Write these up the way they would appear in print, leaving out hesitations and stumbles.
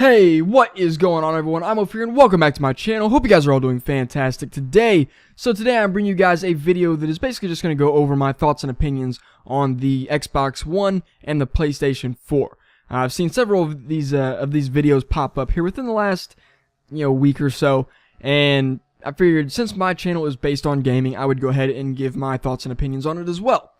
Hey, what is going on, everyone? iMufHD and welcome back to my channel. Hope you guys are all doing fantastic today. Today I'm bringing you guys a video that is basically just going to go over my thoughts and opinions on the Xbox One and the PlayStation 4. I've seen several of these videos pop up here within the last week or so, and I figured since my channel is based on gaming, I would go ahead and give my thoughts and opinions on it as well.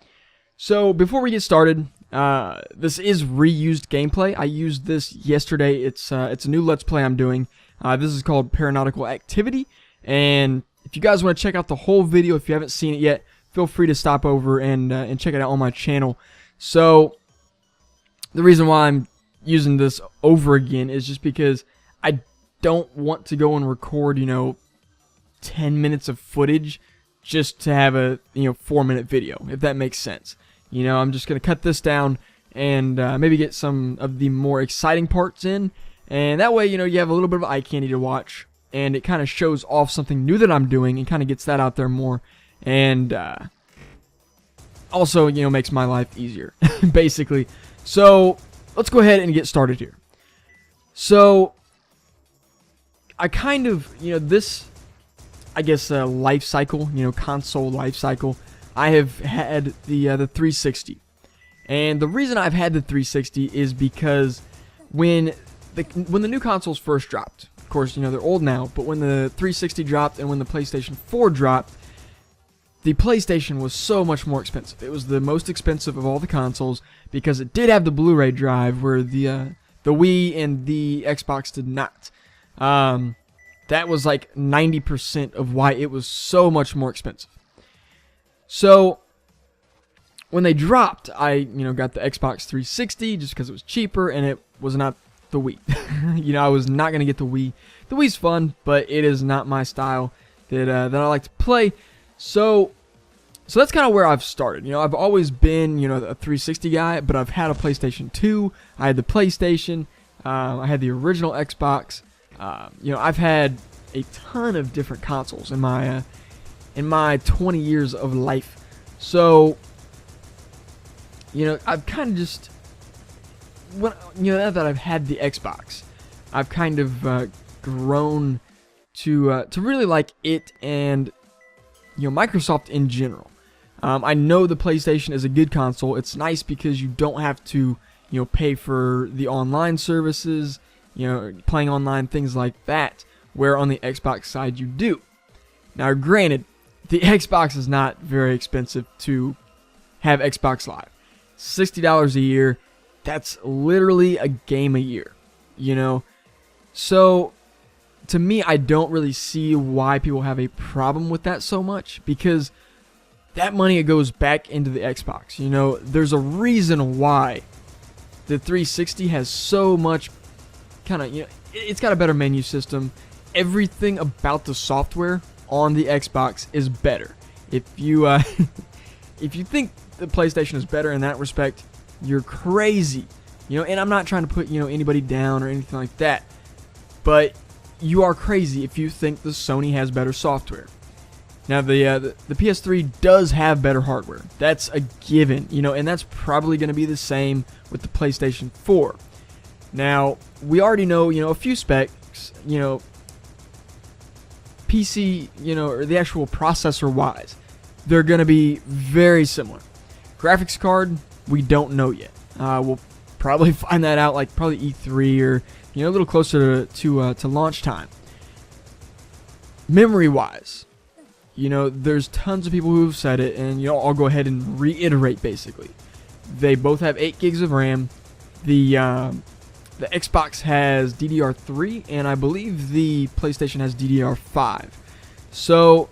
So before we get started, this is reused gameplay. I used this yesterday. It's a new Let's Play I'm doing. This is called Paranautical Activity, and if you guys want to check out the whole video, if you haven't seen it yet, feel free to stop over and check it out on my channel. So the reason why I'm using this over again is just because I don't want to go and record 10 minutes of footage just to have a 4-minute video, if that makes sense. I'm just going to cut this down and maybe get some of the more exciting parts in. And that way, you have a little bit of eye candy to watch. And it kind of shows off something new that I'm doing and kind of gets that out there more. And also, makes my life easier, basically. So, let's go ahead and get started here. So, I kind of, this, I guess, life cycle, console life cycle. I have had the 360, and the reason I've had the 360 is because when the new consoles first dropped, of course, they're old now, but when the 360 dropped and when the PlayStation 4 dropped, the PlayStation was so much more expensive. It was the most expensive of all the consoles because it did have the Blu-ray drive, where the Wii and the Xbox did not. That was like 90% of why it was so much more expensive. So, when they dropped, I, got the Xbox 360 just because it was cheaper, and it was not the Wii. I was not going to get the Wii. The Wii's fun, but it is not my style that I like to play. So that's kind of where I've started. I've always been, a 360 guy, but I've had a PlayStation 2. I had the PlayStation. I had the original Xbox. I've had a ton of different consoles in my 20 years of life. So, I've kind of just, now that I've had the Xbox, I've kind of grown to really like it and, Microsoft in general. I know the PlayStation is a good console. It's nice because you don't have to, pay for the online services, playing online, things like that, where on the Xbox side you do. Now, granted, the Xbox is not very expensive to have Xbox Live. $60 a year, that's literally a game a year, So, to me, I don't really see why people have a problem with that so much, because that money goes back into the Xbox. There's a reason why the 360 has so much kind of, it's got a better menu system. Everything about the software on the Xbox is better. If you if you think the PlayStation is better in that respect, you're crazy. And I'm not trying to put anybody down or anything like that, but you are crazy if you think the Sony has better software. Now the PS3 does have better hardware. That's a given, and that's probably going to be the same with the PlayStation 4. Now, we already know, a few specs, PC, or the actual processor-wise, they're going to be very similar. Graphics card, we don't know yet. We'll probably find that out, like probably E3 or a little closer to launch time. Memory-wise, there's tons of people who have said it, and I'll go ahead and reiterate. Basically, they both have 8 gigs of RAM. The Xbox has DDR3, and I believe the PlayStation has DDR5. So,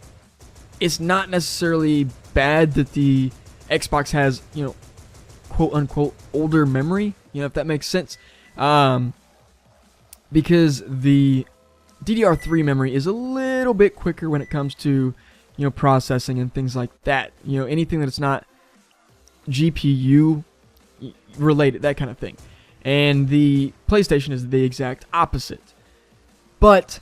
it's not necessarily bad that the Xbox has, quote-unquote, older memory, if that makes sense. Because the DDR3 memory is a little bit quicker when it comes to, processing and things like that. Anything that's not GPU related, that kind of thing. And the PlayStation is the exact opposite. But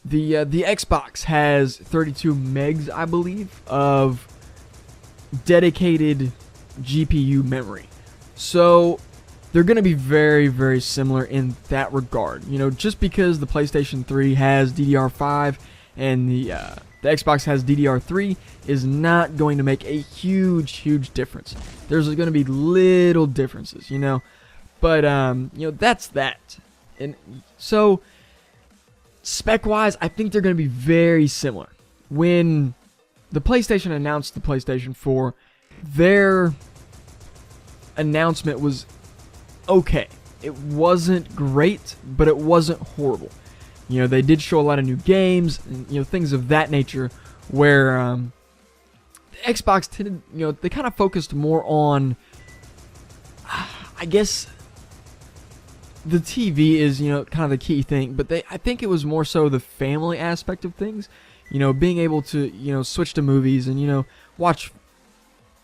the Xbox has 32 megs, I believe, of dedicated GPU memory. So they're going to be very, very similar in that regard. You know, just because the PlayStation 3 has DDR5 and the Xbox has DDR3 is not going to make a huge, huge difference. There's going to be little differences, you know. But, you know, that's that. And so, spec-wise, I think they're going to be very similar. When the PlayStation announced the PlayStation 4, their announcement was okay. It wasn't great, but it wasn't horrible. You know, they did show a lot of new games and, you know, things of that nature, where the Xbox tended, you know, they kind of focused more on, I guess, the TV is, you know, kind of the key thing, but I think it was more so the family aspect of things. You know, being able to, you know, switch to movies and, you know, watch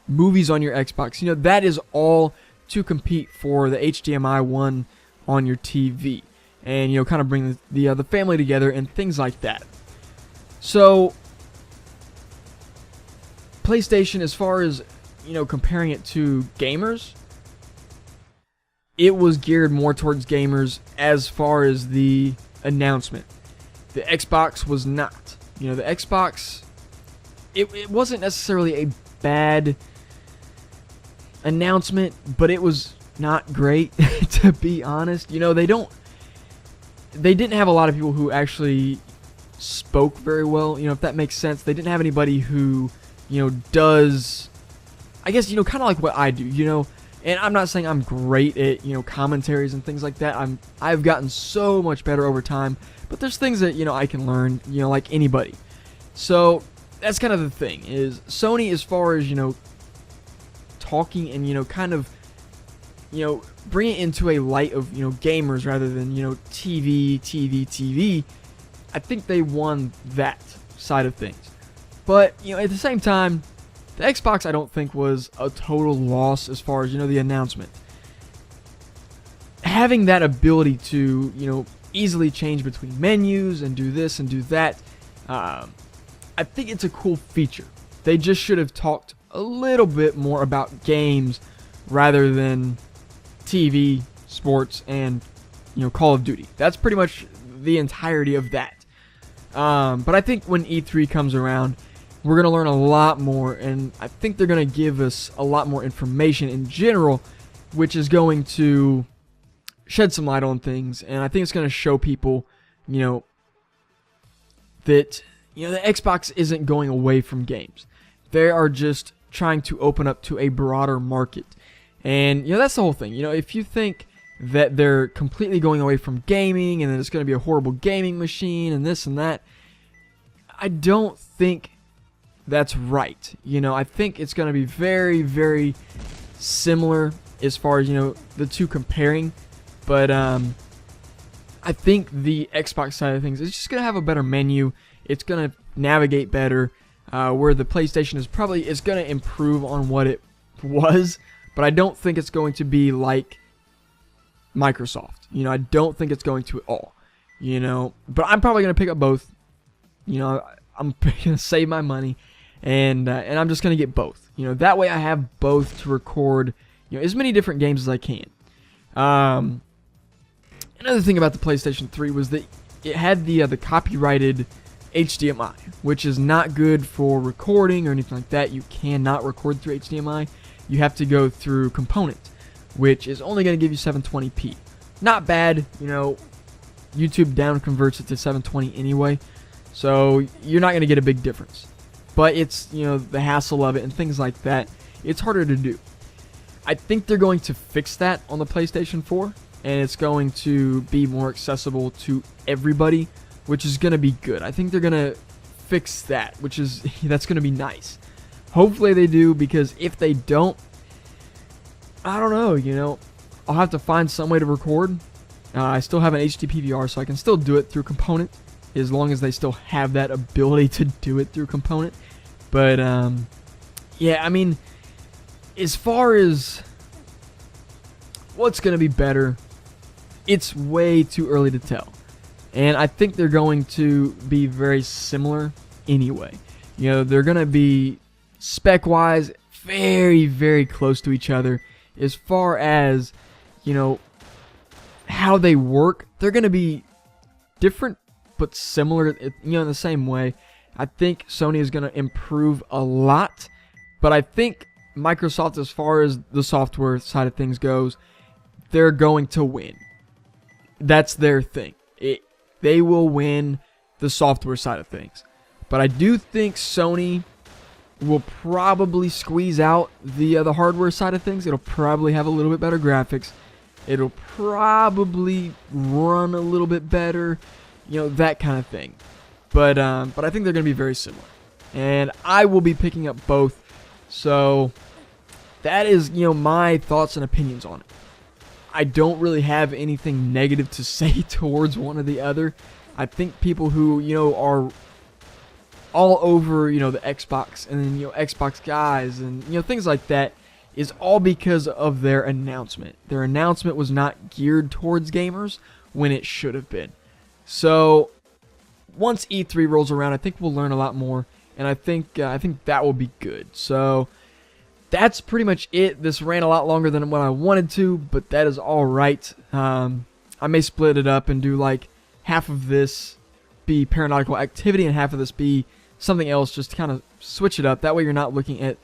movies on your Xbox. You know, that is all to compete for the HDMI 1 on your TV. And, you know, kind of bring the family together and things like that. So, PlayStation, as far as, you know, comparing it to gamers, it was geared more towards gamers as far as the announcement. The Xbox was not. You know, the Xbox, it wasn't necessarily a bad announcement, but it was not great, to be honest. You know, they didn't have a lot of people who actually spoke very well, you know, if that makes sense. They didn't have anybody who, you know, does, I guess, you know, kind of like what I do, you know. And I'm not saying I'm great at, you know, commentaries and things like that. I've gotten so much better over time, but there's things that, you know, I can learn, you know, like anybody. So that's kind of the thing, is Sony, as far as, you know, talking and, you know, kind of, you know, bring it into a light of, you know, gamers rather than, you know, TV. I think they won that side of things. But, you know, at the same time, the Xbox, I don't think, was a total loss as far as, you know, the announcement. Having that ability to, you know, easily change between menus and do this and do that, I think it's a cool feature. They just should have talked a little bit more about games rather than TV, sports, and, you know, Call of Duty. That's pretty much the entirety of that. But I think when E3 comes around, we're going to learn a lot more, and I think they're going to give us a lot more information in general, which is going to shed some light on things, and I think it's going to show people, you know, that, you know, the Xbox isn't going away from games. They are just trying to open up to a broader market. And, you know, that's the whole thing. You know, if you think that they're completely going away from gaming and that it's going to be a horrible gaming machine and this and that, I don't think that's right. You know, I think it's going to be very, very similar as far as, you know, the two comparing. But I think the Xbox side of things is just going to have a better menu. It's going to navigate better. Where the PlayStation is going to improve on what it was. But I don't think it's going to be like Microsoft. You know, I don't think it's going to at all. You know, but I'm probably going to pick up both. You know, I'm going to save my money. And I'm just going to get both. You know, that way I have both to record, you know, as many different games as I can. Another thing about the PlayStation 3 was that it had the copyrighted HDMI, which is not good for recording or anything like that. You cannot record through HDMI. You have to go through Component, which is only going to give you 720p. Not bad, you know. YouTube down converts it to 720 anyway, so you're not going to get a big difference. But it's, you know, the hassle of it and things like that, it's harder to do. I think they're going to fix that on the PlayStation 4, and it's going to be more accessible to everybody, which is going to be good. I think they're going to fix that, which is, that's going to be nice. Hopefully they do, because if they don't, I don't know, you know, I'll have to find some way to record. I still have an HD PVR, so I can still do it through Component, as long as they still have that ability to do it through Component. But, yeah, I mean, as far as what's going to be better, it's way too early to tell. And I think they're going to be very similar anyway. You know, they're going to be, spec-wise, very, very close to each other as far as, you know, how they work, they're going to be different but similar, you know, in the same way. I think Sony is going to improve a lot, but I think Microsoft, as far as the software side of things goes, they're going to win. That's their thing. They will win the software side of things. But I do think Sony will probably squeeze out the hardware side of things. It'll probably have a little bit better graphics. It'll probably run a little bit better, you know, that kind of thing. But I think they're going to be very similar. And I will be picking up both. So that is, you know, my thoughts and opinions on it. I don't really have anything negative to say towards one or the other. I think people who, you know, are all over, you know, the Xbox and then, you know, Xbox guys and, you know, things like that is all because of their announcement. Their announcement was not geared towards gamers when it should have been. So once E3 rolls around, I think we'll learn a lot more, and I think that will be good. So that's pretty much it. This ran a lot longer than what I wanted to, but that is all right. I may split it up and do like half of this be paranautical activity and half of this be something else, just to kind of switch it up. That way you're not looking at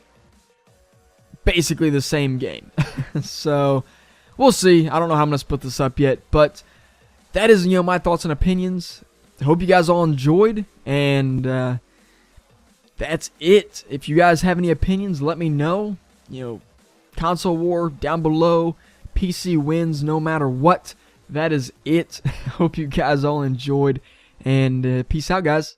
basically the same game. So we'll see. I don't know how I'm going to split this up yet, but that is, you know, my thoughts and opinions. I hope you guys all enjoyed, and that's it. If you guys have any opinions, let me know. You know, console war down below. PC wins no matter what. That is it. Hope you guys all enjoyed, and peace out, guys.